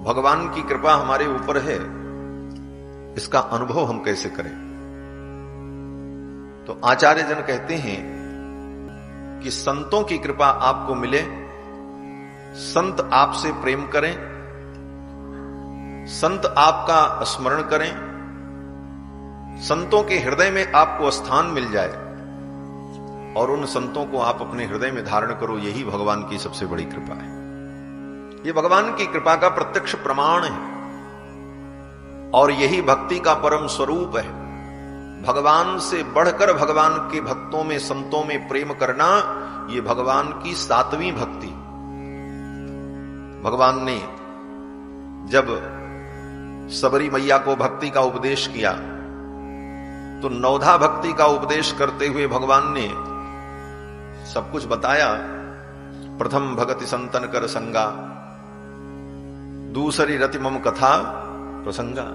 भगवान की कृपा हमारे ऊपर है, इसका अनुभव हम कैसे करें? तो आचार्य जन कहते हैं कि संतों की कृपा आपको मिले, संत आपसे प्रेम करें, संत आपका स्मरण करें, संतों के हृदय में आपको स्थान मिल जाए और उन संतों को आप अपने हृदय में धारण करो, यही भगवान की सबसे बड़ी कृपा है। ये भगवान की कृपा का प्रत्यक्ष प्रमाण है और यही भक्ति का परम स्वरूप है। भगवान से बढ़कर भगवान के भक्तों में, संतों में प्रेम करना, ये भगवान की 7वीं भक्ति। भगवान ने जब सबरी मैया को भक्ति का उपदेश किया तो नवधा भक्ति का उपदेश करते हुए भगवान ने सब कुछ बताया। प्रथम भगति संतन कर संगा, दूसरी रति मम कथा प्रसंगा,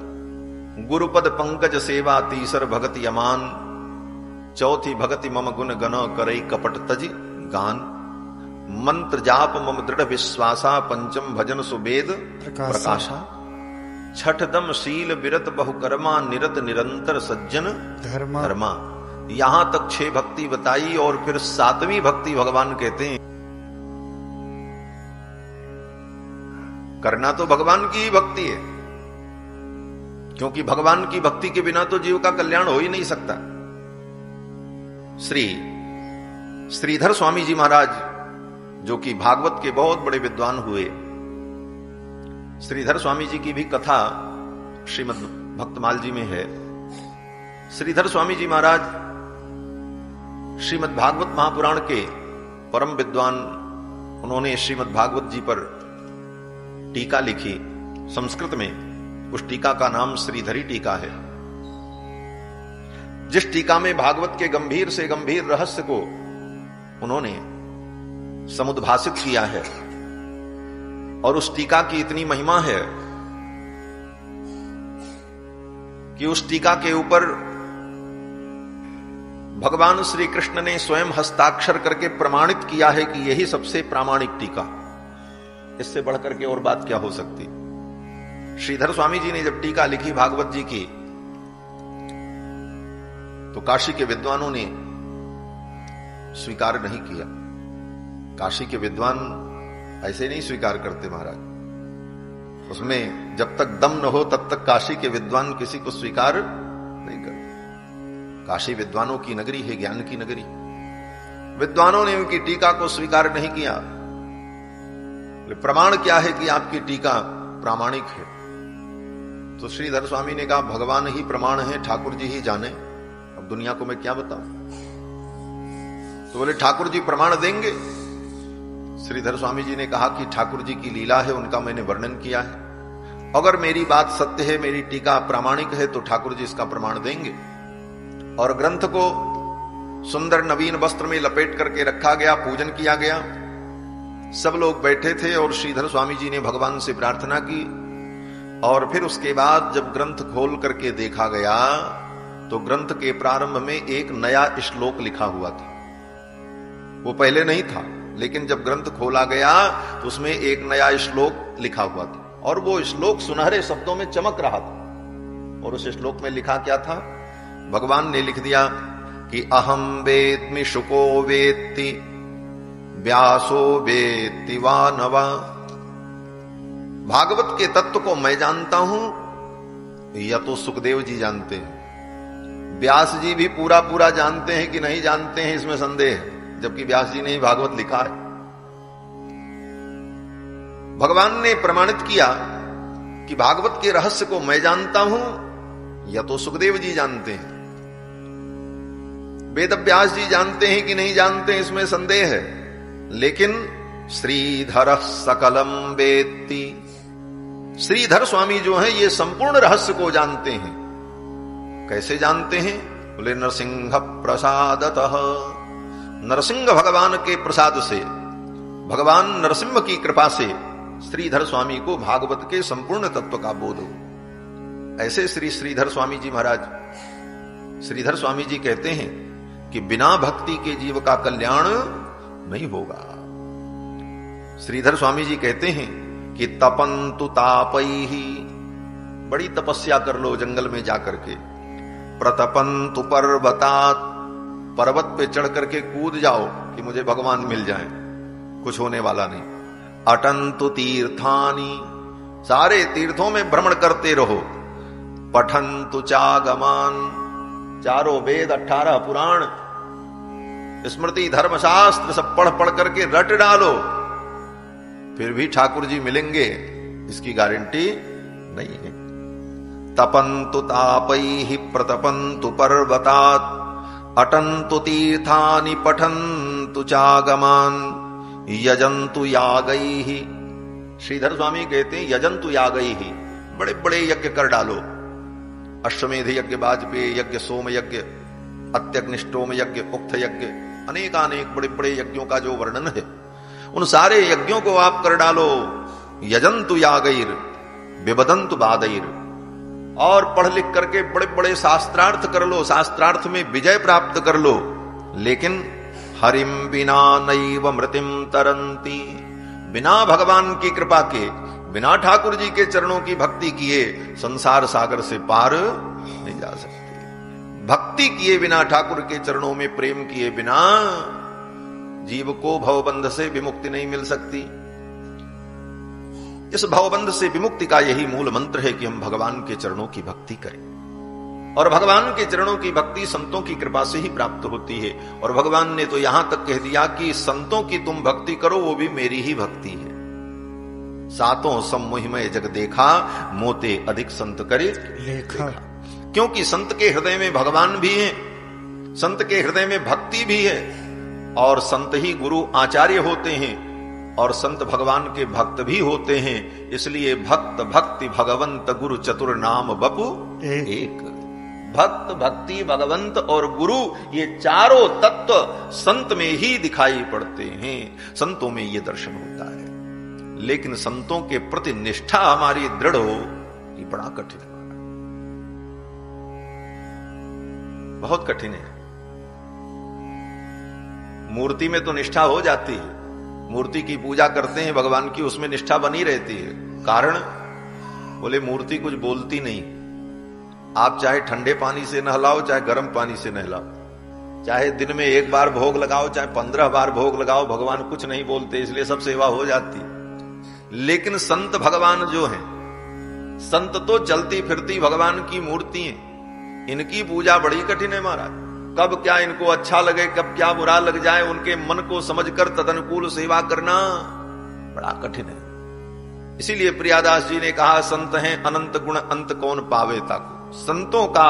गुरुपद पंकज सेवा तीसर भगति अमान, चौथी भगति मम गुण गण करई कपट तज गान, मंत्र जाप मम दृढ़ विश्वासा, पंचम भजन सुवेद प्रकाशा, छठ दम शील विरत बहुकर्मा, निरत निरंतर सज्जन धर्मा। यहां तक 6 भक्ति बताई और फिर 7वीं भक्ति भगवान कहते हैं करना तो भगवान की ही भक्ति है, क्योंकि भगवान की भक्ति के बिना तो जीव का कल्याण हो ही नहीं सकता। श्रीधर स्वामी जी महाराज, जो कि भागवत के बहुत बड़े विद्वान हुए, श्रीधर स्वामी जी की भी कथा श्रीमद् भक्तमाल जी में है। श्रीधर स्वामी जी महाराज श्रीमद् भागवत महापुराण के परम विद्वान, उन्होंने श्रीमद् भागवत जी पर टीका लिखी संस्कृत में। उस टीका का नाम श्रीधरी टीका है। जिस टीका में भागवत के गंभीर से गंभीर रहस्य को उन्होंने समुद्भासित किया है, और उस टीका की इतनी महिमा है कि उस टीका के ऊपर भगवान श्री कृष्ण ने स्वयं हस्ताक्षर करके प्रमाणित किया है कि यही सबसे प्रामाणिक टीका। इससे बढ़कर के और बात क्या हो सकती। श्रीधर स्वामी जी ने जब टीका लिखी भागवत जी की, तो काशी के विद्वानों ने स्वीकार नहीं किया। काशी के विद्वान ऐसे नहीं स्वीकार करते महाराज। उसमें जब तक दम न हो तब तक काशी के विद्वान किसी को स्वीकार नहीं करते। काशी विद्वानों की नगरी है, ज्ञान की नगरी। विद्वानों ने उनकी टीका को स्वीकार नहीं किया। प्रमाण क्या है कि आपकी टीका प्रामाणिक है? तो श्रीधर स्वामी ने कहा भगवान ही प्रमाण है, ठाकुर जी ही जाने, अब दुनिया को मैं क्या बताऊं। तो बोले ठाकुर जी प्रमाण देंगे। श्रीधर स्वामी जी ने कहा कि ठाकुर जी की लीला है, उनका मैंने वर्णन किया है। अगर मेरी बात सत्य है, मेरी टीका प्रामाणिक है, तो ठाकुर जी इसका प्रमाण देंगे। और ग्रंथ को सुंदर नवीन वस्त्र में लपेट करके रखा गया, पूजन किया गया। सब लोग बैठे थे और श्रीधर स्वामी जी ने भगवान से प्रार्थना की। और फिर उसके बाद जब ग्रंथ खोल करके देखा गया तो ग्रंथ के प्रारंभ में एक नया श्लोक लिखा हुआ था। वो पहले नहीं था, लेकिन जब ग्रंथ खोला गया तो उसमें एक नया श्लोक लिखा हुआ था, और वो श्लोक सुनहरे शब्दों में चमक रहा था। और उस श्लोक में लिखा क्या था? भगवान ने लिख दिया कि अहम वेत्मि शुको वेत्ति व्यासो वेत्ति वा नवा। भागवत के तत्व को मैं जानता हूं, या तो सुखदेव जी जानते हैं। व्यास जी भी पूरा पूरा जानते हैं कि नहीं जानते हैं, इसमें संदेह है, जबकि व्यास जी ने ही भागवत लिखा है। भगवान ने प्रमाणित किया कि भागवत के रहस्य को मैं जानता हूं, या तो सुखदेव जी जानते हैं। वेद व्यास जी जानते हैं कि नहीं जानते हैं, इसमें संदेह है, लेकिन श्रीधर सकलम वेत्ति, श्रीधर स्वामी जो हैं ये संपूर्ण रहस्य को जानते हैं। कैसे जानते हैं? बोले नरसिंह प्रसादतः, नरसिंह भगवान के प्रसाद से, भगवान नरसिंह की कृपा से श्रीधर स्वामी को भागवत के संपूर्ण तत्व का बोध हो। ऐसे श्रीधर स्वामी जी महाराज, श्रीधर स्वामी जी कहते हैं कि बिना भक्ति के जीव का कल्याण नहीं होगा। श्रीधर स्वामी जी कहते हैं कि तपंतु तापैहि, बड़ी तपस्या कर लो जंगल में जाकर के। प्रतपंतु पर्वतात्, पर्वत पे चढ़ करके कूद जाओ कि मुझे भगवान मिल जाए, कुछ होने वाला नहीं। अटंतु तीर्थानि, सारे तीर्थों में भ्रमण करते रहो। पठंतु चागमान, चारों वेद 18 पुराण स्मृति धर्मशास्त्र सब पढ़ पढ़ करके रट डालो, फिर भी ठाकुर जी मिलेंगे इसकी गारंटी नहीं है। तपंतु तापैहि प्रतपंतु पर्वतात्, अटंतु तीर्थानि पठंतु चागमान, यजंतु यागैहि। श्रीधर स्वामी कहते हैं यजंतु यागैहि, बड़े बड़े यज्ञ कर डालो। अश्वमेध यज्ञ, वाजपेयी यज्ञ, सोम यज्ञ, अत्यग्निष्टोम यज्ञ, उक्त यज्ञ, अनेकानेक बड़े बड़े यज्ञों का जो वर्णन है, उन सारे यज्ञों को आप कर डालो। यजंतु यागैर विबदंतु वादैर, और पढ़ लिख करके बड़े बड़े शास्त्रार्थ कर लो, शास्त्रार्थ में विजय प्राप्त कर लो। लेकिन हरिम बिना नैव मृतिम तरंती, बिना भगवान की कृपा के, बिना ठाकुर जी के चरणों की भक्ति किए संसार सागर से पार नहीं जा सकते। भक्ति किए बिना, ठाकुर के चरणों में प्रेम किए बिना जीव को भवबंध से विमुक्ति नहीं मिल सकती। इस भवबंध से विमुक्ति का यही मूल मंत्र है कि हम भगवान के चरणों की भक्ति करें। और भगवान के चरणों की भक्ति संतों की कृपा से ही प्राप्त होती है। और भगवान ने तो यहां तक कह दिया कि संतों की तुम भक्ति करो, वो भी मेरी ही भक्ति है। सातों सम्मोहिमय जग देखा, मोते अधिक संत करे लेखा। क्योंकि संत के हृदय में भगवान भी है, संत के हृदय में भक्ति भी है, और संत ही गुरु आचार्य होते हैं, और संत भगवान के भक्त भी होते हैं। इसलिए भक्त भक्ति भगवंत गुरु चतुर नाम बपु एक। भक्त भक्ति भगवंत और गुरु, ये चारों तत्व संत में ही दिखाई पड़ते हैं, संतों में ये दर्शन होता है। लेकिन संतों के प्रति निष्ठा हमारी दृढ़ हो, ये बड़ा कठिन है, बहुत कठिन है। मूर्ति में तो निष्ठा हो जाती है, मूर्ति की पूजा करते हैं भगवान की, उसमें निष्ठा बनी रहती है। कारण बोले मूर्ति कुछ बोलती नहीं। आप चाहे ठंडे पानी से नहलाओ, चाहे गर्म पानी से नहलाओ, चाहे दिन में 1 बार भोग लगाओ, चाहे 15 बार भोग लगाओ, भगवान कुछ नहीं बोलते, इसलिए सब सेवा हो जाती। लेकिन संत भगवान जो हैं, संत तो चलती फिरती भगवान की मूर्ति हैं, इनकी पूजा बड़ी कठिन है महाराज। कब क्या इनको अच्छा लगे, कब क्या बुरा लग जाए, उनके मन को समझकर तदनुकूल सेवा करना बड़ा कठिन है। इसीलिए प्रियादास जी ने कहा, संत हैं अनंत गुण अंत कौन पावे ताको। संतों का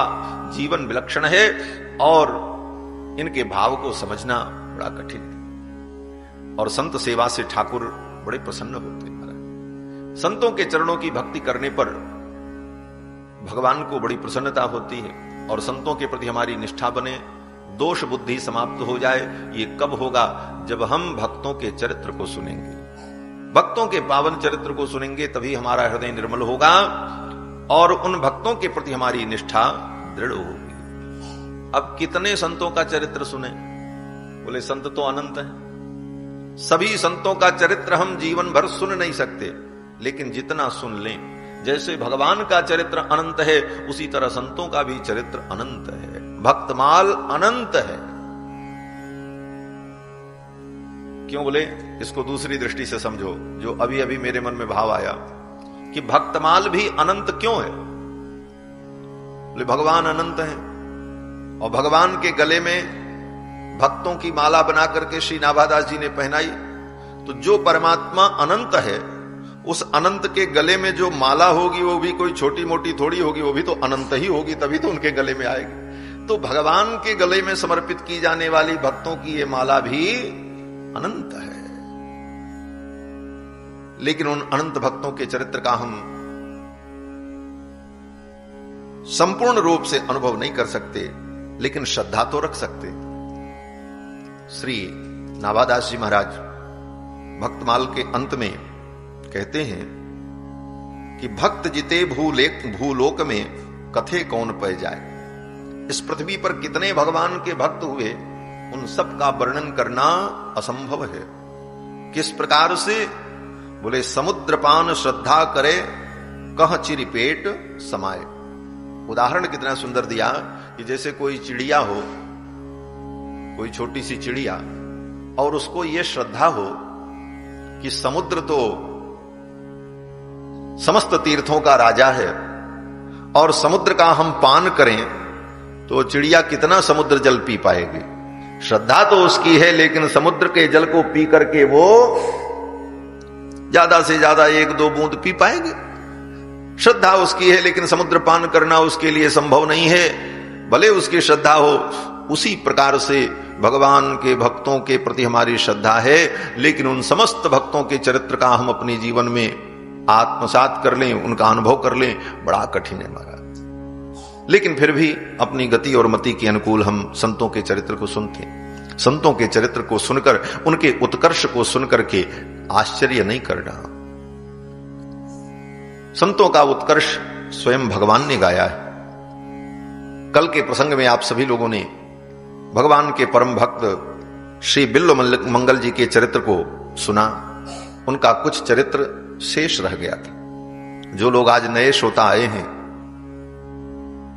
जीवन विलक्षण है और इनके भाव को समझना बड़ा कठिन है। और संत सेवा से ठाकुर बड़े प्रसन्न होते हैं। संतों के चरणों की भक्ति करने पर भगवान को बड़ी प्रसन्नता होती है, और संतों के प्रति हमारी निष्ठा बने, दोष बुद्धि समाप्त हो जाए। ये कब होगा? जब हम भक्तों के चरित्र को सुनेंगे, भक्तों के पावन चरित्र को सुनेंगे, तभी हमारा हृदय निर्मल होगा और उन भक्तों के प्रति हमारी निष्ठा दृढ़ होगी। अब कितने संतों का चरित्र सुने? बोले संत तो अनंत है, सभी संतों का चरित्र हम जीवन भर सुन नहीं सकते, लेकिन जितना सुन लें, जैसे भगवान का चरित्र अनंत है, उसी तरह संतों का भी चरित्र अनंत है। भक्तमाल अनंत है। क्यों बोले? इसको दूसरी दृष्टि से समझो, जो अभी अभी मेरे मन में भाव आया कि भक्तमाल भी अनंत क्यों है। बोले भगवान अनंत है, और भगवान के गले में भक्तों की माला बना करके श्री नाभादास जी ने पहनाई, तो जो परमात्मा अनंत है, उस अनंत के गले में जो माला होगी वो भी कोई छोटी मोटी थोड़ी होगी, वो भी तो अनंत ही होगी, तभी तो उनके गले में आएगी। तो भगवान के गले में समर्पित की जाने वाली भक्तों की ये माला भी अनंत है। लेकिन उन अनंत भक्तों के चरित्र का हम संपूर्ण रूप से अनुभव नहीं कर सकते, लेकिन श्रद्धा तो रख सकते। श्री नाभादास जी महाराज भक्तमाल के अंत में कहते हैं कि भक्त जिते भूलोक में कथे कौन पै जाए। इस पृथ्वी पर कितने भगवान के भक्त हुए, उन सब का वर्णन करना असंभव है। किस प्रकार से बोले समुद्रपान श्रद्धा करे कह चिरि पेट समाये। उदाहरण कितना सुंदर दिया कि जैसे कोई चिड़िया हो, कोई छोटी सी चिड़िया, और उसको ये श्रद्धा हो कि समुद्र तो समस्त तीर्थों का राजा है और समुद्र का हम पान करें तो चिड़िया कितना समुद्र जल पी पाएगी। श्रद्धा तो उसकी है, लेकिन समुद्र के जल को पी करके वो ज्यादा से ज्यादा 1-2 बूंद पी पाएगी। श्रद्धा उसकी है, लेकिन समुद्र पान करना उसके लिए संभव नहीं है, भले उसकी श्रद्धा हो। उसी प्रकार से भगवान के भक्तों के प्रति हमारी श्रद्धा है, लेकिन उन समस्त भक्तों के चरित्र का हम अपने जीवन में आत्मसात कर लें, उनका अनुभव कर लें, बड़ा कठिन है महाराज। लेकिन फिर भी अपनी गति और मति के अनुकूल हम संतों के चरित्र को सुनते हैं। संतों के चरित्र को सुनकर, उनके उत्कर्ष को सुनकर के आश्चर्य नहीं करना। संतों का उत्कर्ष स्वयं भगवान ने गाया है। कल के प्रसंग में आप सभी लोगों ने भगवान के परम भक्त श्री बिल्व मंगल जी के चरित्र को सुना। उनका कुछ चरित्र शेष रह गया था। जो लोग आज नए श्रोता आए हैं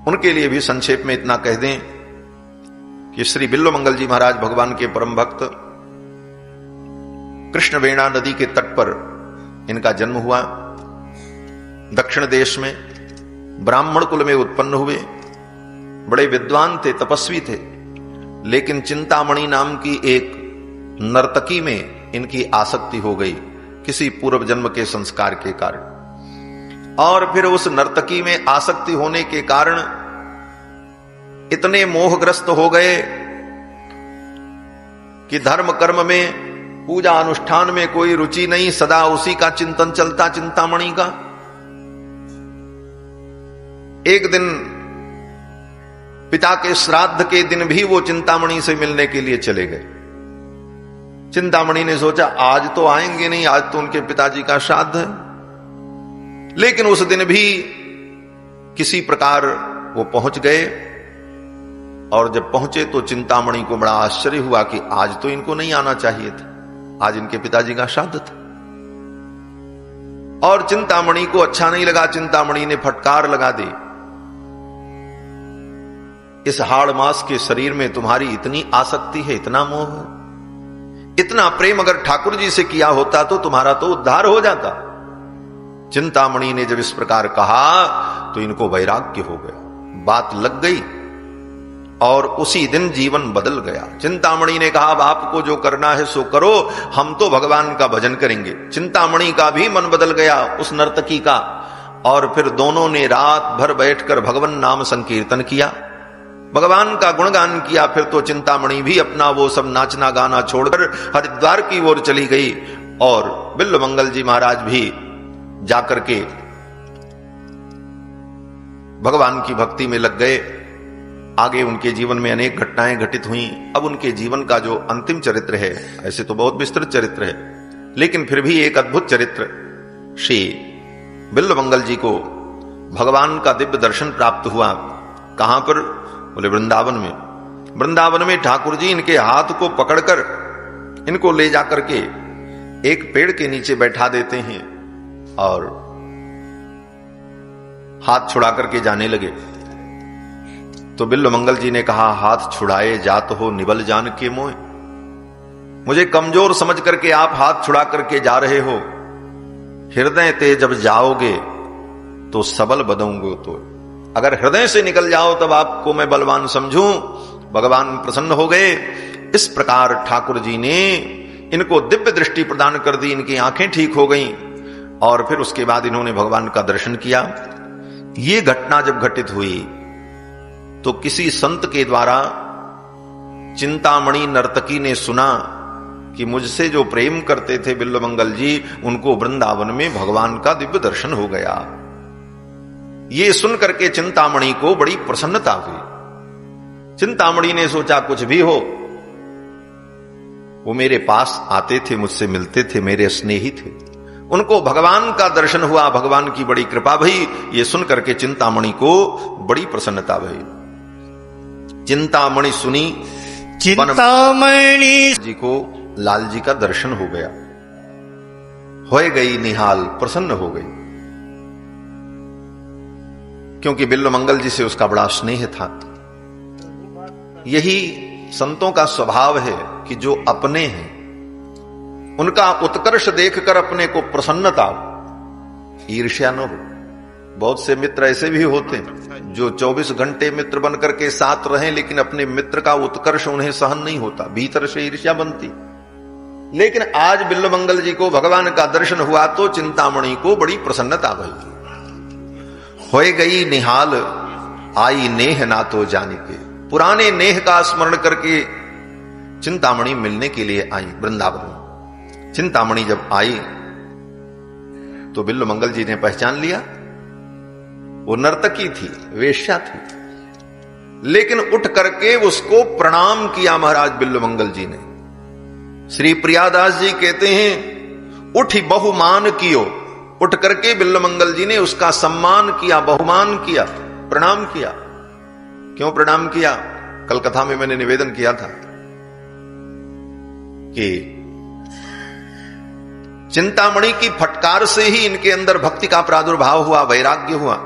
उनके लिए भी संक्षेप में इतना कह दें कि श्री बिल्व मंगल जी महाराज भगवान के परम भक्त, कृष्णवेणा नदी के तट पर इनका जन्म हुआ। दक्षिण देश में ब्राह्मण कुल में उत्पन्न हुए। बड़े विद्वान थे, तपस्वी थे, लेकिन चिंतामणि नाम की एक नर्तकी में इनकी आसक्ति हो गई किसी पूर्व जन्म के संस्कार के कारण। और फिर उस नर्तकी में आसक्ति होने के कारण इतने मोहग्रस्त हो गए कि धर्म कर्म में, पूजा अनुष्ठान में कोई रुचि नहीं, सदा उसी का चिंतन चलता, चिंतामणि का। एक दिन पिता के श्राद्ध के दिन भी वो चिंतामणि से मिलने के लिए चले गए। चिंतामणि ने सोचा आज तो आएंगे नहीं, आज तो उनके पिताजी का श्राद्ध है। लेकिन उस दिन भी किसी प्रकार वो पहुंच गए, और जब पहुंचे तो चिंतामणि को बड़ा आश्चर्य हुआ कि आज तो इनको नहीं आना चाहिए था, आज इनके पिताजी का श्राद्ध था। और चिंतामणि को अच्छा नहीं लगा। चिंतामणि ने फटकार लगा दी, इस हाड़ मास के शरीर में तुम्हारी इतनी आसक्ति है, इतना मोह है, इतना प्रेम अगर ठाकुर जी से किया होता तो तुम्हारा तो उद्धार हो जाता। चिंतामणि ने जब इस प्रकार कहा तो इनको वैराग्य हो गया, बात लग गई और उसी दिन जीवन बदल गया। चिंतामणि ने कहा अब आपको जो करना है सो करो, हम तो भगवान का भजन करेंगे। चिंतामणि का भी मन बदल गया, उस नर्तकी का, और फिर दोनों ने रात भर बैठकर भगवान नाम संकीर्तन किया, भगवान का गुणगान किया। फिर तो चिंतामणि भी अपना वो सब नाचना गाना छोड़कर हरिद्वार की ओर चली गई, और बिल्व मंगल जी महाराज भी जाकर के भगवान की भक्ति में लग गए। आगे उनके जीवन में अनेक घटनाएं घटित हुई। अब उनके जीवन का जो अंतिम चरित्र है, ऐसे तो बहुत विस्तृत चरित्र है, लेकिन फिर भी एक अद्भुत चरित्र, श्री बिल्व मंगल जी को भगवान का दिव्य दर्शन प्राप्त हुआ। कहां पर? बोले वृंदावन में। वृंदावन में ठाकुर जी इनके हाथ को पकड़कर इनको ले जाकर के एक पेड़ के नीचे बैठा देते हैं और हाथ छुड़ा करके जाने लगे। तो बिल्व मंगल जी ने कहा हाथ छुड़ाए जात हो निबल जान के मोय, मुझे कमजोर समझ करके आप हाथ छुड़ा करके जा रहे हो, हृदय ते जब जाओगे तो सबल बदूंगो। तो अगर हृदय से निकल जाओ तब आपको मैं बलवान समझूं। भगवान प्रसन्न हो गए। इस प्रकार ठाकुर जी ने इनको दिव्य दृष्टि प्रदान कर दी, इनकी आंखें ठीक हो गईं, और फिर उसके बाद इन्होंने भगवान का दर्शन किया। ये घटना जब घटित हुई तो किसी संत के द्वारा चिंतामणि नर्तकी ने सुना कि मुझसे जो प्रेम करते थे बिल्व मंगल जी, उनको वृंदावन में भगवान का दिव्य दर्शन हो गया। ये सुनकर के चिंतामणि को बड़ी प्रसन्नता हुई। चिंतामणि ने सोचा कुछ भी हो, वो मेरे पास आते थे, मुझसे मिलते थे, मेरे स्नेही थे, उनको भगवान का दर्शन हुआ, भगवान की बड़ी कृपा भई। ये सुनकर के चिंतामणि को बड़ी प्रसन्नता भई। चिंतामणि सुनी, चिंतामणि जी को लाल जी का दर्शन हो गया। होए गई निहाल, प्रसन्न हो गई, क्योंकि बिल्वमंगल जी से उसका बड़ा स्नेह था। यही संतों का स्वभाव है कि जो अपने हैं उनका उत्कर्ष देखकर अपने को प्रसन्नता, ईर्ष्या न हो। बहुत से मित्र ऐसे भी होते हैं जो 24 घंटे मित्र बनकर के साथ रहें, लेकिन अपने मित्र का उत्कर्ष उन्हें सहन नहीं होता, भीतर से ईर्ष्या बनती। लेकिन आज बिल्वमंगल जी को भगवान का दर्शन हुआ तो चिंतामणि को बड़ी प्रसन्नता भई। होए गई निहाल, आई नेह ना तो जाने के। पुराने नेह का स्मरण करके चिंतामणि मिलने के लिए आई वृंदावन। चिंतामणि जब आई तो बिल्वमंगल जी ने पहचान लिया, वो नर्तकी थी, वेश्या थी, लेकिन उठ करके उसको प्रणाम किया महाराज बिल्वमंगल जी ने। श्री प्रियादास जी कहते हैं उठी बहुमान कियो, उठ करके बिल्वमंगल जी ने उसका सम्मान किया, बहुमान किया, प्रणाम किया। क्यों प्रणाम किया? कल कथा में मैंने निवेदन किया था कि चिंतामणि की फटकार से ही इनके अंदर भक्ति का प्रादुर्भाव हुआ, वैराग्य हुआ,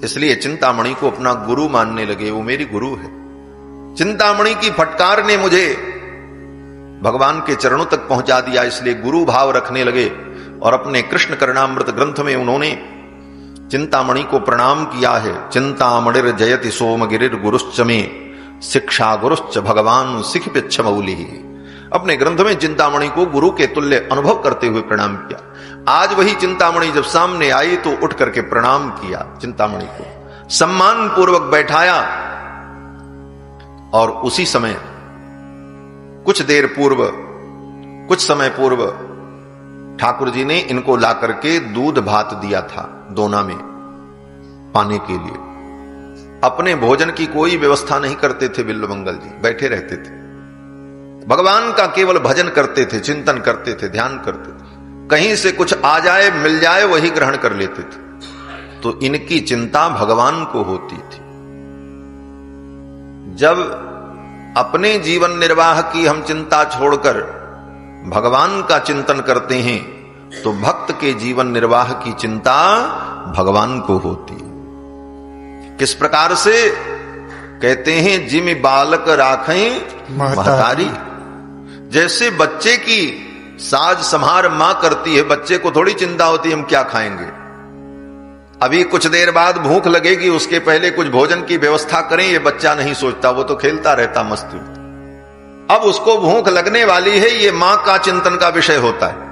इसलिए चिंतामणि को अपना गुरु मानने लगे। वो मेरी गुरु है। चिंतामणि की फटकार ने मुझे भगवान के चरणों तक पहुंचा दिया, इसलिए गुरु भाव रखने लगे। और अपने कृष्ण करणामृत ग्रंथ में उन्होंने चिंतामणि को प्रणाम किया है। चिंतामणिर जयति सोमगिरिर गुरुश्च में शिक्षा गुरुश्च भगवान सिख पिच्छ मौली। अपने ग्रंथ में चिंतामणि को गुरु के तुल्य अनुभव करते हुए प्रणाम किया। आज वही चिंतामणि जब सामने आई तो उठ करके प्रणाम किया, चिंतामणि को सम्मान पूर्वक बैठाया। और उसी समय कुछ समय पूर्व ठाकुर जी ने इनको ला करके दूध भात दिया था दोना में पाने के लिए। अपने भोजन की कोई व्यवस्था नहीं करते थे बिल्वमंगल जी, बैठे रहते थे, भगवान का केवल भजन करते थे, चिंतन करते थे, ध्यान करते थे। कहीं से कुछ आ जाए, मिल जाए, वही ग्रहण कर लेते थे। तो इनकी चिंता भगवान को होती थी। जब अपने जीवन निर्वाह की हम चिंता छोड़कर भगवान का चिंतन करते हैं तो भक्त के जीवन निर्वाह की चिंता भगवान को होती है। किस प्रकार से? कहते हैं जिम बालक राखें महतारी। जैसे बच्चे की साज संहार मां करती है, बच्चे को थोड़ी चिंता होती है हम क्या खाएंगे, अभी कुछ देर बाद भूख लगेगी, उसके पहले कुछ भोजन की व्यवस्था करें, ये बच्चा नहीं सोचता, वो तो खेलता रहता मस्ती। अब उसको भूख लगने वाली है, ये मां का चिंतन का विषय होता है।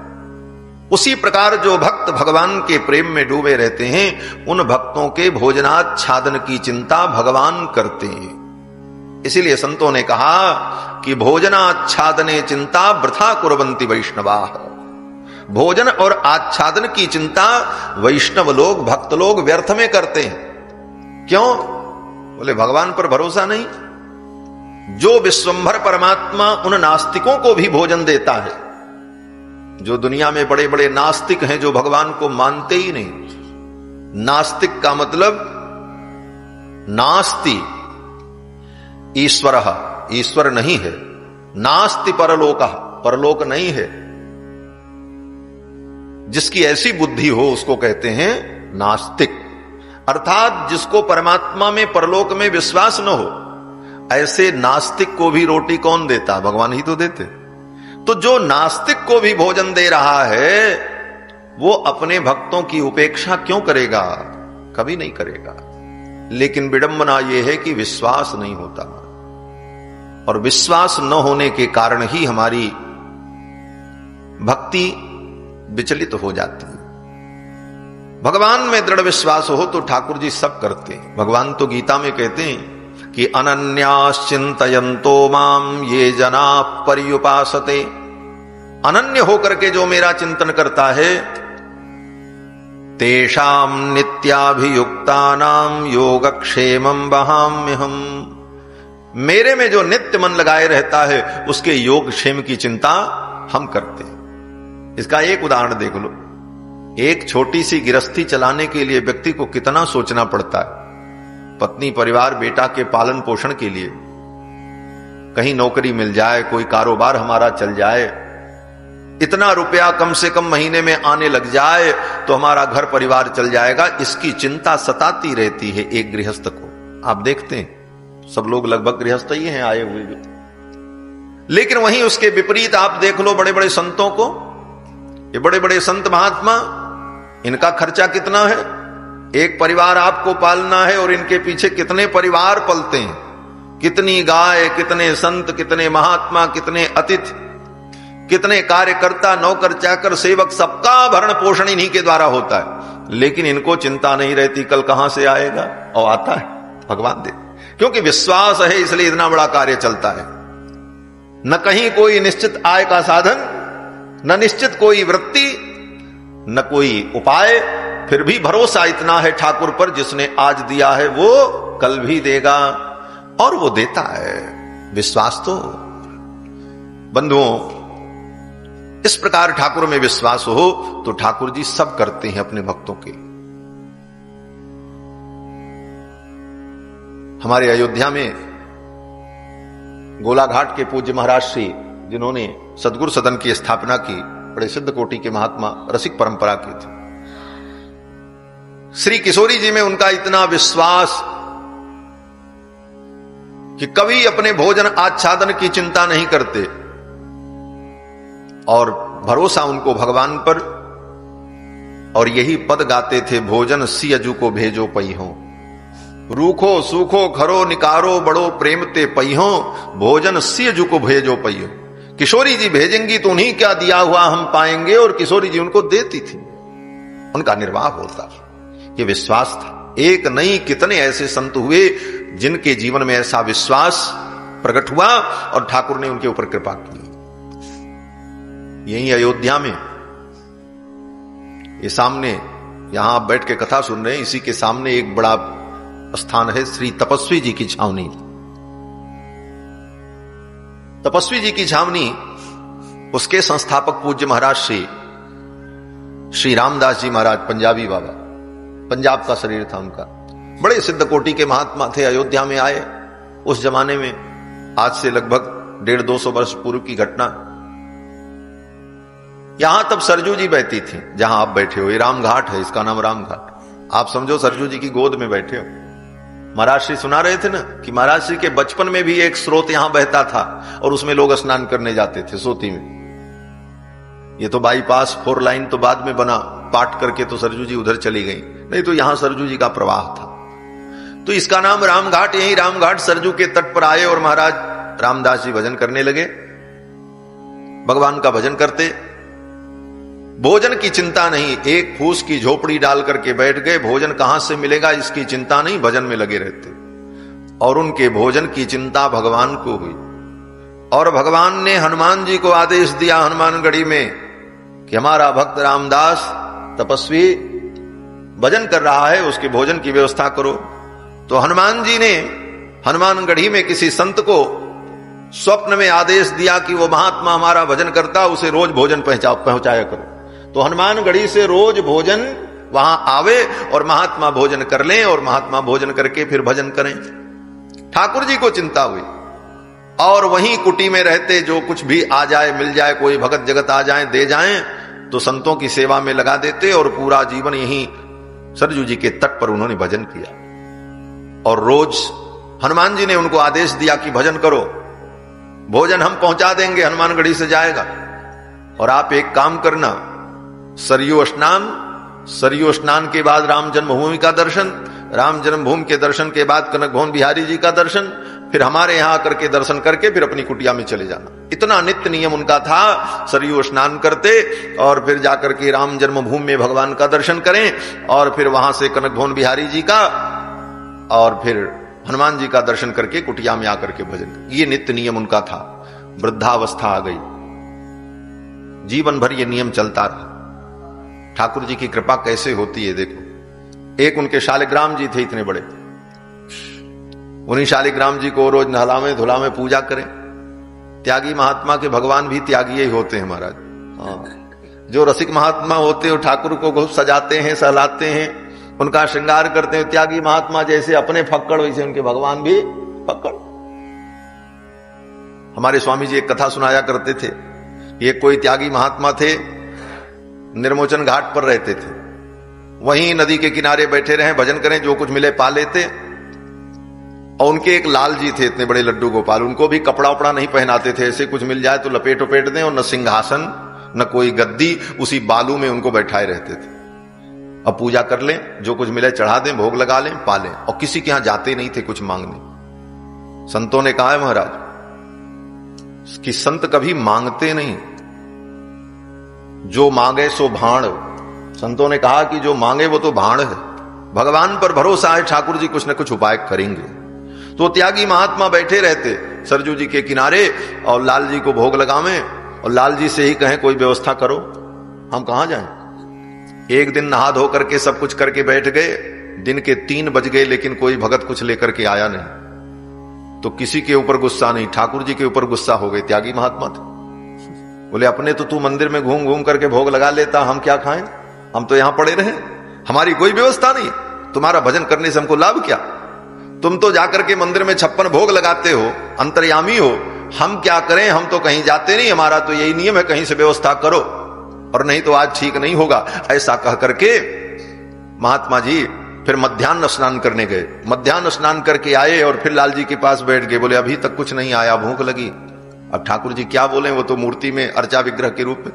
उसी प्रकार जो भक्त भगवान के प्रेम में डूबे रहते हैं, उन भक्तों के भोजनाच्छादन की चिंता भगवान करते हैं। इसीलिए संतों ने कहा कि भोजनाच्छादने चिंता वृथा कुर्वन्ति वैष्णवा। भोजन और आच्छादन की चिंता वैष्णव लोग, भक्त लोग व्यर्थ में करते हैं। क्यों? बोले भगवान पर भरोसा नहीं। जो विश्वंभर परमात्मा उन नास्तिकों को भी भोजन देता है, जो दुनिया में बड़े बड़े नास्तिक हैं, जो भगवान को मानते ही नहीं। नास्तिक का मतलब नास्ति ईश्वर, ईश्वर नहीं है, नास्ति परलोक, परलोक नहीं है। जिसकी ऐसी बुद्धि हो उसको कहते हैं नास्तिक, अर्थात जिसको परमात्मा में परलोक में विश्वास न हो। ऐसे नास्तिक को भी रोटी कौन देता? भगवान ही तो देते। तो जो नास्तिक को भी भोजन दे रहा है, वो अपने भक्तों की उपेक्षा क्यों करेगा? कभी नहीं करेगा। लेकिन विडंबना यह है कि विश्वास नहीं होता, और विश्वास न होने के कारण ही हमारी भक्ति विचलित हो जाती है। भगवान में दृढ़ विश्वास हो तो ठाकुर जी सब करते हैं। भगवान तो गीता में कहते हैं कि अनन्याश्चिन्तयन्तो माम ये जना पर्युपासते। अनन्य होकर के जो मेरा चिंतन करता है, तेषाम नित्याभियुक्तानाम योगक्षेमं वहाम्यहम्। मेरे में जो नित्य मन लगाए रहता है, उसके योग क्षेम की चिंता हम करते हैं। इसका एक उदाहरण देख लो। एक छोटी सी गृहस्थी चलाने के लिए व्यक्ति को कितना सोचना पड़ता है। पत्नी, परिवार, बेटा के पालन पोषण के लिए कहीं नौकरी मिल जाए, कोई कारोबार हमारा चल जाए, इतना रुपया कम से कम महीने में आने लग जाए तो हमारा घर परिवार चल जाएगा, इसकी चिंता सताती रहती है एक गृहस्थ को। आप देखते हैं सब लोग लगभग गृहस्थ ही हैं आए हुए भी, लेकिन वहीं उसके विपरीत आप देख लो बड़े बड़े संतों को, ये बड़े बड़े संत महात्मा, इनका खर्चा कितना है, एक परिवार आपको पालना है और इनके पीछे कितने परिवार पलते हैं, कितनी गाय, कितने संत, कितने महात्मा, कितने अतिथि, कितने कार्यकर्ता, नौकर चाकर, सेवक, सबका भरण पोषण इन्हीं के द्वारा होता है। लेकिन इनको चिंता नहीं रहती कल कहां से आएगा, और आता है भगवान दे, क्योंकि विश्वास है इसलिए इतना बड़ा कार्य चलता है। न कहीं कोई निश्चित आय का साधन, न निश्चित कोई वृत्ति, न कोई उपाय, फिर भी भरोसा इतना है ठाकुर पर, जिसने आज दिया है वो कल भी देगा, और वो देता है। विश्वास तो बंधुओं, इस प्रकार ठाकुर में विश्वास हो तो ठाकुर जी सब करते हैं अपने भक्तों के। हमारे अयोध्या में गोलाघाट के पूज्य महाराज श्री, जिन्होंने सदगुरु सदन की स्थापना की, बड़े सिद्ध कोटि के महात्मा, रसिक परंपरा के थे, श्री किशोरी जी में उनका इतना विश्वास कि कभी अपने भोजन आच्छादन की चिंता नहीं करते, और भरोसा उनको भगवान पर, और यही पद गाते थे, भोजन सियजु को भेजो पई हो, रूखो सूखो खरो निकारो बड़ो प्रेम ते पई हो, भोजन सियजु को भेजो पई हो। किशोरी जी भेजेंगी तो उन्हीं क्या दिया हुआ हम पाएंगे, और किशोरी जी उनको देती थी, उनका निर्वाह होता। ये विश्वास था। एक नहीं कितने ऐसे संत हुए जिनके जीवन में ऐसा विश्वास प्रकट हुआ और ठाकुर ने उनके ऊपर कृपा की। यही अयोध्या में, ये सामने यहां आप बैठ के कथा सुन रहे हैं, इसी के सामने एक बड़ा स्थान है श्री तपस्वी जी की छावनी। तपस्वी जी की छावनी, उसके संस्थापक पूज्य महाराज श्री रामदास जी महाराज, पंजाबी बाबा, पंजाब का शरीर था उनका, बड़े सिद्ध कोटि के महात्मा थे। अयोध्या में आए उस जमाने में, आज से लगभग 150-200 वर्ष पूर्व की घटना। यहां तब सरजू जी बहती थी, जहां आप बैठे हो, ये राम घाट है, इसका नाम राम घाट। आप समझो सरजू जी की गोद में बैठे हो। महाराज श्री सुना रहे थे ना कि महाराज श्री के बचपन में भी एक स्रोत यहां बहता था और उसमें लोग स्नान करने जाते थे सोती में। ये तो बाईपास 4 लाइन तो बाद में बना, पाट करके तो सरजू जी उधर चली गई, नहीं तो यहां सरजू जी का प्रवाह था। तो इसका नाम राम घाट, यही राम घाट सरजू के तट पर आए और महाराज रामदास जी भजन करने लगे, भगवान का भजन करते। भोजन की चिंता नहीं, एक फूस की झोपड़ी डाल करके बैठ गए, भोजन कहां से मिलेगा इसकी चिंता नहीं, भजन में लगे रहते। और उनके भोजन की चिंता भगवान को हुई, और भगवान ने हनुमान जी को आदेश दिया हनुमानगढ़ी में कि हमारा भक्त रामदास तपस्वी भजन कर रहा है, उसके भोजन की व्यवस्था करो। तो हनुमान जी ने हनुमानगढ़ी में किसी संत को स्वप्न में आदेश दिया कि वो महात्मा हमारा भजन करता, उसे रोज भोजन पहुंचाया करो। तो हनुमानगढ़ी से रोज भोजन वहां आवे और महात्मा भोजन कर लें, और महात्मा भोजन करके फिर भजन करें। ठाकुर जी को चिंता हुई, और वहीं कुटी में रहते, जो कुछ भी आ जाए मिल जाए, कोई भगत जगत आ जाए दे जाएं, तो संतों की सेवा में लगा देते, और पूरा जीवन यहीं सरजू जी के तट पर उन्होंने भजन किया। और रोज हनुमान जी ने उनको आदेश दिया कि भजन करो, भोजन हम पहुंचा देंगे, हनुमानगढ़ी से जाएगा, और आप एक काम करना, सरयू स्नान के बाद राम जन्मभूमि का दर्शन, राम जन्मभूमि के दर्शन के बाद कनक भवन बिहारी जी का दर्शन, फिर हमारे यहां आकर के दर्शन करके फिर अपनी कुटिया में चले जाना। इतना नित्य नियम उनका था। सरयू स्नान करते और फिर जाकर के राम जन्मभूमि में भगवान का दर्शन करें, और फिर वहां से कनक भवन बिहारी जी का, और फिर हनुमान जी का दर्शन करके कुटिया में आकर के भजन। ये नित्य नियम उनका था। वृद्धावस्था आ गई, जीवन भर ये नियम चलता रहा। ठाकुर जी की कृपा कैसे होती है देखो। एक उनके शालिग्राम जी थे इतने बड़े, उन्हीं शालिग्राम जी को रोज नहलावे धुलावे पूजा करें। त्यागी महात्मा के भगवान भी त्यागी ही होते हैं महाराज। जो रसिक महात्मा होते हैं ठाकुर को खूब सजाते हैं, सहलाते हैं, उनका श्रृंगार करते हैं। त्यागी महात्मा जैसे अपने फक्कड़, वैसे उनके भगवान भी फक्कड़। हमारे स्वामी जी एक कथा सुनाया करते थे ये कोई त्यागी महात्मा थे, निर्मोचन घाट पर रहते थे, वहीं नदी के किनारे बैठे रहे, भजन करें, जो कुछ मिले पा लेते। और उनके एक लाल जी थे, इतने बड़े लड्डू गोपाल, उनको भी कपड़ा उपड़ा नहीं पहनाते थे, ऐसे कुछ मिल जाए तो लपेट उपेट दें, और न सिंहासन न कोई गद्दी, उसी बालू में उनको बैठाए रहते थे। अब पूजा कर लें, जो कुछ मिले चढ़ा दें, भोग लगा लें, पा लें, और किसी के यहां जाते नहीं थे कुछ मांगने। संतों ने कहा है महाराज कि संत कभी मांगते नहीं, जो मांगे सो भाण। संतों ने कहा कि जो मांगे वो तो भाण है, भगवान पर भरोसा है, ठाकुर जी कुछ न कुछ उपाय करेंगे। तो त्यागी महात्मा बैठे रहते सरजू जी के किनारे और लाल जी को भोग लगावें, और लाल जी से ही कहें कोई व्यवस्था करो, हम कहां जाएं। एक दिन नहा धो करके सब कुछ करके बैठ गए, दिन के 3 बज गए, लेकिन कोई भगत कुछ लेकर के आया नहीं। तो किसी के ऊपर गुस्सा नहीं, ठाकुर जी के ऊपर गुस्सा हो गए। त्यागी महात्मा थे, बोले अपने तो तू मंदिर में घूम घूम करके भोग लगा लेता, हम क्या खाएं, हम तो यहां पड़े रहे, हमारी कोई व्यवस्था नहीं, तुम्हारा भजन करने से हमको लाभ क्या। तुम तो जाकर के मंदिर में 56 भोग लगाते हो, अंतर्यामी हो, हम क्या करें, हम तो कहीं जाते नहीं, हमारा तो यही नियम है, कहीं से व्यवस्था करो, और नहीं तो आज ठीक नहीं होगा। ऐसा कह करके महात्मा जी फिर मध्याह्न स्नान करने गए। मध्याह्न स्नान करके आए और फिर लाल जी के पास बैठ गए। बोले अभी तक कुछ नहीं आया, भूख लगी। अब ठाकुर जी क्या बोले, वो तो मूर्ति में अर्चा विग्रह के रूप में।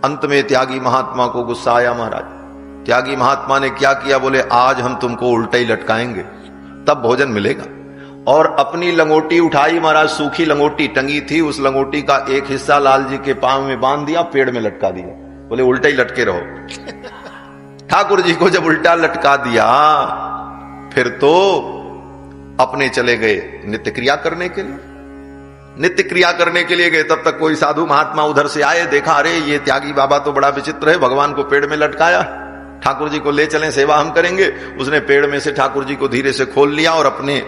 अंत में त्यागी महात्मा को गुस्सा आया। महाराज त्यागी महात्मा ने क्या किया, बोले आज हम तुमको उल्टा ही लटकाएंगे, तब भोजन मिलेगा। और अपनी लंगोटी उठाई, महाराज सूखी लंगोटी टंगी थी, उस लंगोटी का एक हिस्सा लाल जी के पांव में बांध दिया, पेड़ में लटका दिया। बोले उल्टा ही लटके रहो। ठाकुर जी को जब उल्टा लटका दिया, फिर तो अपने चले गए नित्य क्रिया करने के लिए। नित्य क्रिया करने के लिए गए, तब तक कोई साधु महात्मा उधर से आए, देखा अरे ये त्यागी बाबा तो बड़ा विचित्र है, भगवान को पेड़ में लटकाया, ठाकुर जी को ले चलें, सेवा हम करेंगे। उसने पेड़ में से ठाकुर जी को धीरे से खोल लिया और अपने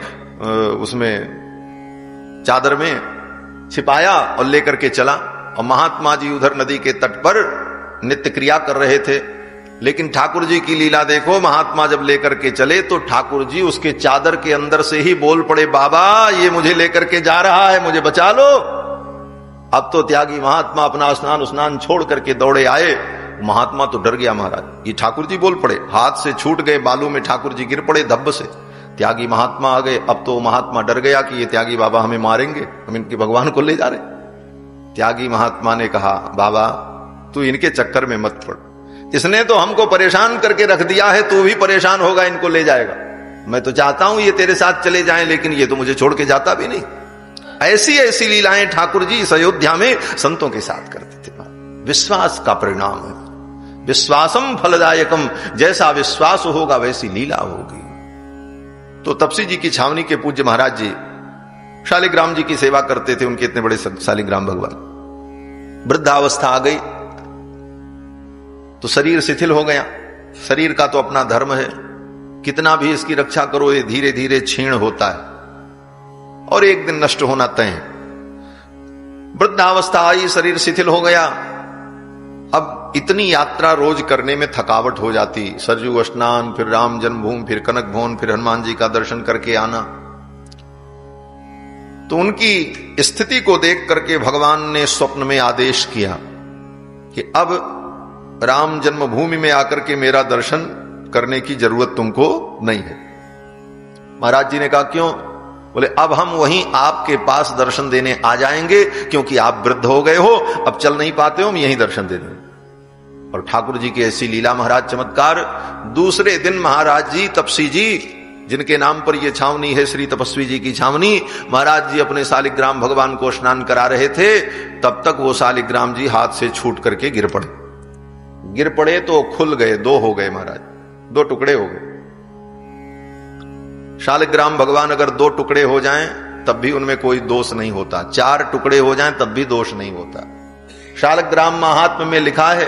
उसमें चादर में छिपाया और लेकर के चला। और महात्मा जी उधर नदी के तट पर नित्य क्रिया कर रहे थे। लेकिन ठाकुर जी की लीला देखो, महात्मा जब लेकर के चले तो ठाकुर जी उसके चादर के अंदर से ही बोल पड़े, बाबा ये मुझे लेकर के जा रहा है, मुझे बचा लो। अब तो त्यागी महात्मा अपना स्नान छोड़ करके दौड़े आए। महात्मा तो डर गया, महाराज ये ठाकुर जी बोल पड़े, हाथ से छूट गए, बालू में ठाकुर जी गिर पड़े धब्ब से। त्यागी महात्मा आ गए। अब तो महात्मा डर गया कि ये त्यागी बाबा हमें मारेंगे, हम इनके भगवान को ले जा रहे। त्यागी महात्मा ने कहा, बाबा तू इनके चक्कर में मत पड़, इसने तो हमको परेशान करके रख दिया है, तू भी परेशान होगा, इनको ले जाएगा। मैं तो चाहता हूं ये तेरे साथ चले जाएं, लेकिन ये तो मुझे छोड़ के जाता भी नहीं। ऐसी ऐसी लीलाएं ठाकुर जी इस अयोध्या में संतों के साथ करते थे। विश्वास का परिणाम है, विश्वासम फलदायकम, जैसा विश्वास होगा वैसी लीला होगी। तो तपसी जी की छावनी के पूज्य महाराज जी शालिग्राम जी की सेवा करते थे, उनके इतने बड़े शालिग्राम भगवान। वृद्धावस्था आ गई तो शरीर शिथिल हो गया। शरीर का तो अपना धर्म है, कितना भी इसकी रक्षा करो ये धीरे धीरे क्षीण होता है और एक दिन नष्ट होना तय है। वृद्धावस्था आई, शरीर शिथिल हो गया। अब इतनी यात्रा रोज करने में थकावट हो जाती, सरजू स्नान, फिर राम जन्मभूमि, फिर कनक भवन, फिर हनुमान जी का दर्शन करके आना। तो उनकी स्थिति को देख करके भगवान ने स्वप्न में आदेश किया कि अब राम जन्मभूमि में आकर के मेरा दर्शन करने की जरूरत तुमको नहीं है। महाराज जी ने कहा क्यों? बोले अब हम वहीं आपके पास दर्शन देने आ जाएंगे, क्योंकि आप वृद्ध हो गए हो, अब चल नहीं पाते हो, हम यहीं दर्शन दे देंगे। और ठाकुर जी की ऐसी लीला, महाराज चमत्कार। दूसरे दिन महाराज जी तपसी जी, जिनके नाम पर यह छावनी है श्री तपस्वी जी की छावनी, महाराज जी अपने शालिग्राम भगवान को स्नान करा रहे थे, तब तक वो शालिग्राम जी हाथ से छूट करके गिर पड़े। गिर पड़े तो खुल गए, 2 हो गए महाराज, 2 टुकड़े हो गए। शालिग्राम भगवान अगर 2 टुकड़े हो जाएं तब भी उनमें कोई दोष नहीं होता, 4 टुकड़े हो जाएं तब भी दोष नहीं होता। शालिग्राम महात्म्य में लिखा है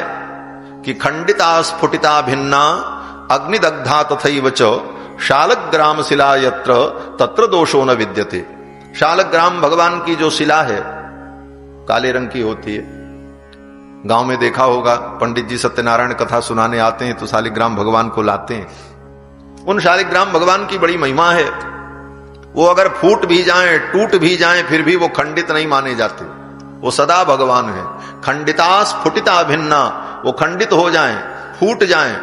कि खंडिता स्फुटिता भिन्ना अग्निदग्धा तथैव च शालग्राम शिला यत्र तत्र दोषो न विद्यते। शालग्राम भगवान की जो शिला है काले रंग की होती है। गांव में देखा होगा, पंडित जी सत्यनारायण कथा सुनाने आते हैं तो शालिग्राम भगवान को लाते हैं। उन शालिग्राम भगवान की बड़ी महिमा है। वो अगर फूट भी जाएं, टूट भी जाएं, फिर भी वो खंडित नहीं माने जाते, वो सदा भगवान है। खंडिता स्फुटिता भिन्ना, वो खंडित हो जाएं, फूट जाएं,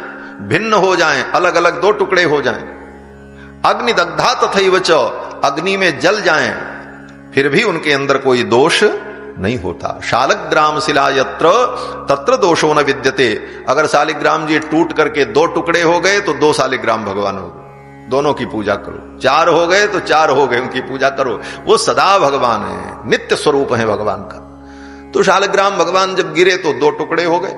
भिन्न हो जाएं, अलग अलग दो टुकड़े हो जाएं। अग्निदग्धा तथैव च, अग्नि में जल जाएं, फिर भी उनके अंदर कोई दोष नहीं होता। शालग्राम शिला यत्र तत्र दोषो न विद्यते। अगर शालिग्राम जी टूट करके दो टुकड़े हो गए तो दो शालिग्राम भगवान हो गए, दोनों की पूजा करो। चार हो गए तो चार हो गए, उनकी पूजा करो। वो सदा भगवान है, नित्य स्वरूप है भगवान का। तो शालिग्राम भगवान जब गिरे तो दो टुकड़े हो गए,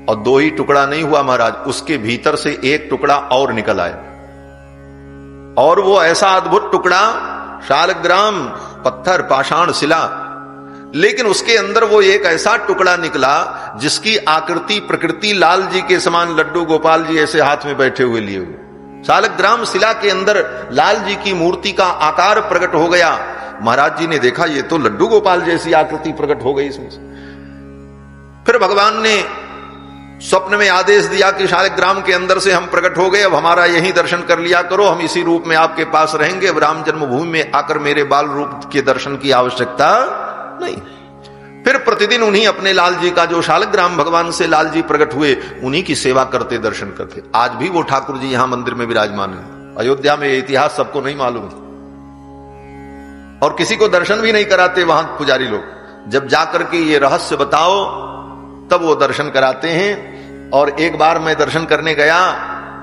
और दो ही टुकड़ा नहीं हुआ महाराज, उसके भीतर से एक टुकड़ा और निकल आया, और वो ऐसा अद्भुत टुकड़ा, शालिग्राम पत्थर पाषाण शिला, लेकिन उसके अंदर वो एक ऐसा टुकड़ा निकला जिसकी आकृति प्रकृति लाल जी के समान, लड्डू गोपाल जी ऐसे हाथ में बैठे हुए लिए हुए। शालिग्राम शिला के अंदर लाल जी की मूर्ति का आकार प्रकट हो गया। महाराज जी ने देखा ये तो लड्डू गोपाल जैसी आकृति प्रकट हो गई इसमें। फिर भगवान ने स्वप्न में आदेश दिया कि शालिग्राम के अंदर से हम प्रकट हो गए, अब हमारा यही दर्शन कर लिया करो, हम इसी रूप में आपके पास रहेंगे, अब राम जन्मभूमि में आकर मेरे बाल रूप के दर्शन की आवश्यकता नहीं। फिर प्रतिदिन उन्हीं अपने लाल जी का, जो शालिग्राम भगवान से लाल जी प्रकट हुए, उन्हीं की सेवा करते, दर्शन करते। आज भी वो ठाकुर जी यहां मंदिर में विराजमान है। अयोध्या में इतिहास सबको नहीं मालूम, और किसी को दर्शन भी नहीं कराते वहां पुजारी लोग। जब जाकर के ये रहस्य बताओ तब वो दर्शन कराते हैं। और एक बार मैं दर्शन करने गया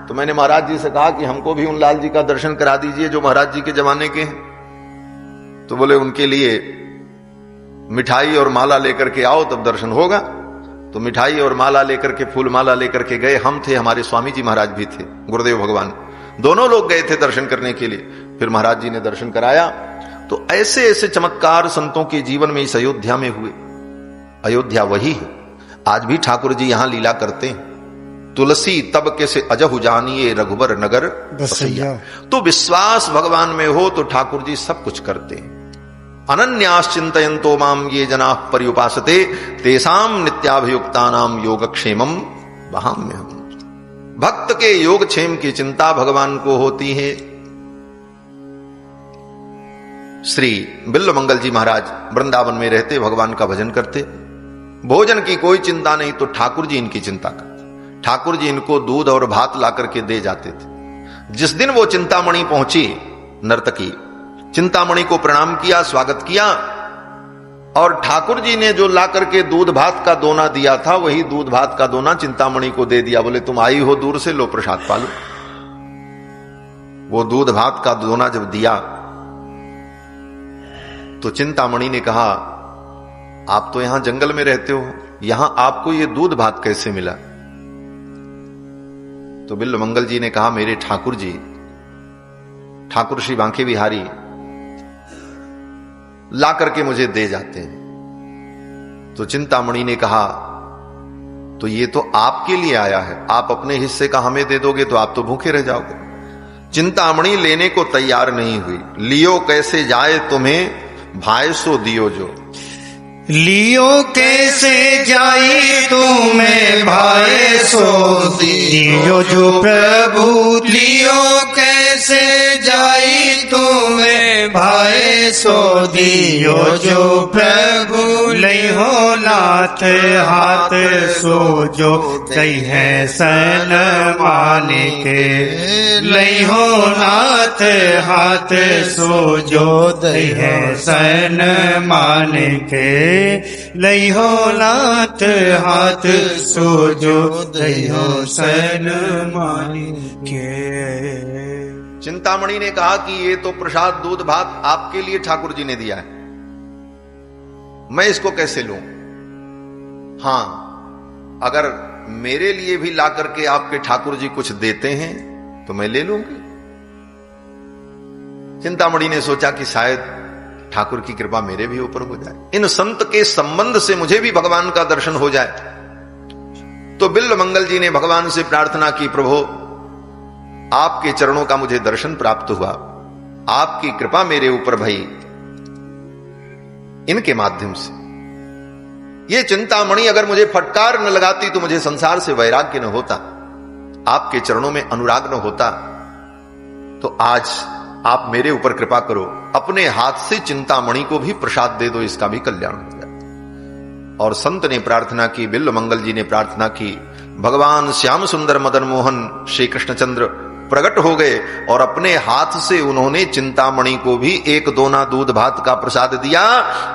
तो मैंने महाराज जी से कहा कि हमको भी उन लाल जी का दर्शन करा दीजिए जो महाराज जी के जमाने के हैं। तो बोले उनके लिए मिठाई और माला लेकर के आओ तब दर्शन होगा। तो मिठाई और माला लेकर के, फूल माला लेकर के गए। हम थे, हमारे स्वामी जी महाराज भी थे, गुरुदेव भगवान, दोनों लोग गए थे दर्शन करने के लिए। फिर महाराज जी ने दर्शन कराया। तो ऐसे ऐसे चमत्कार संतों के जीवन में इस अयोध्या में हुए। अयोध्या वही है, आज भी ठाकुर जी यहां लीला करते हैं। तुलसी तब के से अजहु जानिए रघुबर नगर बसैया। तो विश्वास भगवान में हो तो ठाकुर जी सब कुछ करते हैं। अनन्यास चिंतयन्तो माम ये जना पर्युपासते तेसाम नित्याभियुक्तानाम योगक्षेमम वहाम्यहम्। भक्त के योगक्षेम की चिंता भगवान को होती है। श्री बिल्वमंगल जी महाराज वृंदावन में रहते, भगवान का भजन करते, भोजन की कोई चिंता नहीं तो ठाकुर जी इनकी चिंता करते। ठाकुर जी इनको दूध और भात ला करके दे जाते थे। जिस दिन वो चिंतामणि पहुंची, नर्तकी चिंतामणि को प्रणाम किया, स्वागत किया, और ठाकुर जी ने जो ला करके दूध भात का दोना दिया था, वही दूध भात का दोना चिंतामणि को दे दिया। बोले तुम आई हो दूर से, लो प्रसाद पालो। वो दूध भात का दोना जब दिया तो चिंतामणि ने कहा, आप तो यहां जंगल में रहते हो, यहां आपको ये दूध भात कैसे मिला? तो बिल्वमंगल जी ने कहा, मेरे ठाकुर जी, ठाकुर श्री बांके बिहारी ला करके मुझे दे जाते हैं। तो चिंतामणि ने कहा, तो ये तो आपके लिए आया है, आप अपने हिस्से का हमें दे दोगे तो आप तो भूखे रह जाओगे। चिंतामणि लेने को तैयार नहीं हुई। लियो कैसे जाए तुम्हें भाई सो दियो जो। लियो कैसे जाई तुम्हें भाई सो दियो जो प्रभु। लियो कैसे जाई तुम्हें भाई सो दियो जो प्रभु। लई हो नाथ हाथ सो जो दई है सन मानिक। लई हो नाथ हाथ सो जो दई है सन मानिक। लई हो नाथ हाथ सो जो दई हो सन मानिक। चिंतामणि ने कहा कि ये तो प्रसाद दूध भात आपके लिए ठाकुर जी ने दिया है, मैं इसको कैसे लूं? हां, अगर मेरे लिए भी ला करके आपके ठाकुर जी कुछ देते हैं तो मैं ले लूंगी। चिंतामणि ने सोचा कि शायद ठाकुर की कृपा मेरे भी ऊपर हो जाए, इन संत के संबंध से मुझे भी भगवान का दर्शन हो जाए। तो बिल्वमंगल जी ने भगवान से प्रार्थना की, प्रभु आपके चरणों का मुझे दर्शन प्राप्त हुआ, आपकी कृपा मेरे ऊपर भई, इनके माध्यम से। ये चिंतामणि अगर मुझे फटकार न लगाती तो मुझे संसार से वैराग्य न होता, आपके चरणों में अनुराग न होता। तो आज आप मेरे ऊपर कृपा करो, अपने हाथ से चिंतामणि को भी प्रसाद दे दो, इसका भी कल्याण हो जाए। और संत ने प्रार्थना की, बिल्व मंगल जी ने प्रार्थना की, भगवान श्याम सुंदर मदन मोहन श्री कृष्णचंद्र प्रकट हो गए और अपने हाथ से उन्होंने चिंतामणि को भी एक दोना दूध भात का प्रसाद दिया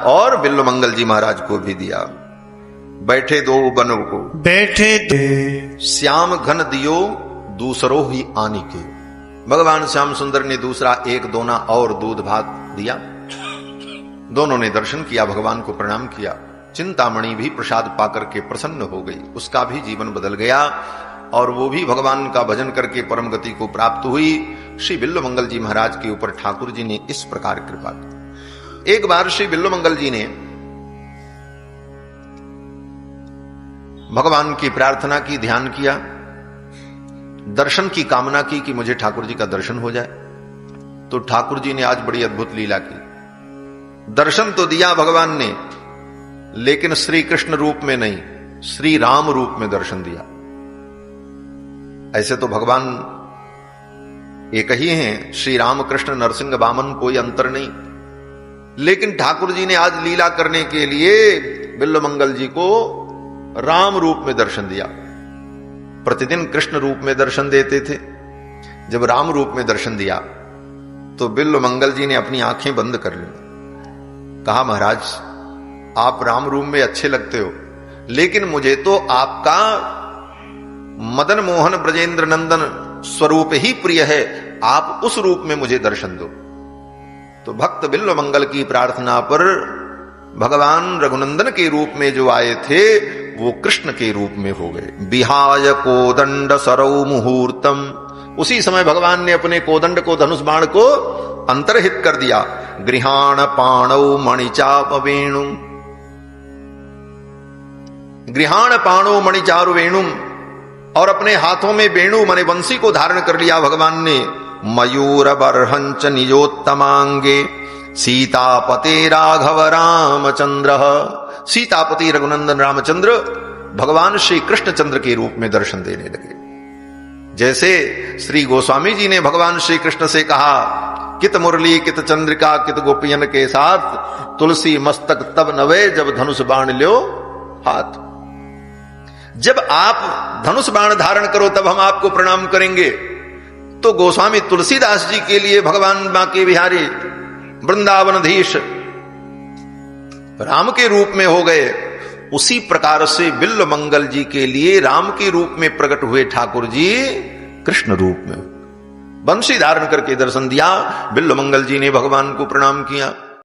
और बिल्व मंगल जी महाराज को भी दिया। बैठे दो बनो को बैठे श्याम घन दियो दूसरो ही आनी के। भगवान श्याम सुंदर ने दूसरा एक दोना और दूध भात दिया। दोनों ने दर्शन किया, भगवान को प्रणाम किया। चिंतामणि भी प्रसाद पाकर के प्रसन्न हो गई, उसका भी जीवन बदल गया और वो भी भगवान का भजन करके परम गति को प्राप्त हुई। श्री बिल्व मंगल जी महाराज के ऊपर ठाकुर जी ने इस प्रकार कृपा की। एक बार श्री बिल्व मंगल जी ने भगवान की प्रार्थना की, ध्यान किया, दर्शन की कामना की कि मुझे ठाकुर जी का दर्शन हो जाए। तो ठाकुर जी ने आज बड़ी अद्भुत लीला की। दर्शन तो दिया भगवान ने, लेकिन श्री कृष्ण रूप में नहीं, श्री राम रूप में दर्शन दिया। ऐसे तो भगवान एक ही हैं, श्री राम कृष्ण नरसिंह वामन, कोई अंतर नहीं। लेकिन ठाकुर जी ने आज लीला करने के लिए बिल्व मंगल जी को राम रूप में दर्शन दिया। प्रतिदिन कृष्ण रूप में दर्शन देते थे, जब राम रूप में दर्शन दिया तो बिल्व मंगल जी ने अपनी आंखें बंद कर ली। कहा, महाराज आप राम रूप में अच्छे लगते हो, लेकिन मुझे तो आपका मदन मोहन ब्रजेंद्र नंदन स्वरूप ही प्रिय है, आप उस रूप में मुझे दर्शन दो। तो भक्त बिल्व मंगल की प्रार्थना पर भगवान रघुनंदन के रूप में जो आए थे वो कृष्ण के रूप में हो गए। विहाय कोदंड सरौ मुहूर्तम, उसी समय भगवान ने अपने कोदंड को, धनुष बाण को अंतर्हित कर दिया। गृहाण पाणौ मणिचाप वेणु, गृहाण पाणौ मणिचारु वेणुम, और अपने हाथों में वेणु माने बंसी को धारण कर लिया भगवान ने। मयूर बर्हंच निजोत्तमांगे सीतापते राघव रामचंद्र, सीतापति रघुनंदन रामचंद्र भगवान श्री कृष्णचंद्र के रूप में दर्शन देने लगे। जैसे श्री गोस्वामी जी ने भगवान श्री कृष्ण से कहा, कित मुरली कित चंद्रिका कित गोपियन के साथ, तुलसी मस्तक तब नवे जब धनुष बाण ल्यो हाथ। जब आप धनुष बाण धारण करो तब हम आपको प्रणाम करेंगे। तो गोस्वामी तुलसीदास जी के लिए भगवान बांके बिहारी वृंदावनधीश राम के रूप में हो गए। उसी प्रकार से बिल्व मंगल जी के लिए राम के रूप में प्रकट हुए ठाकुर जी कृष्ण रूप में बंशी धारण करके दर्शन दिया। बिल्व मंगल जी ने भगवान को प्रणाम किया।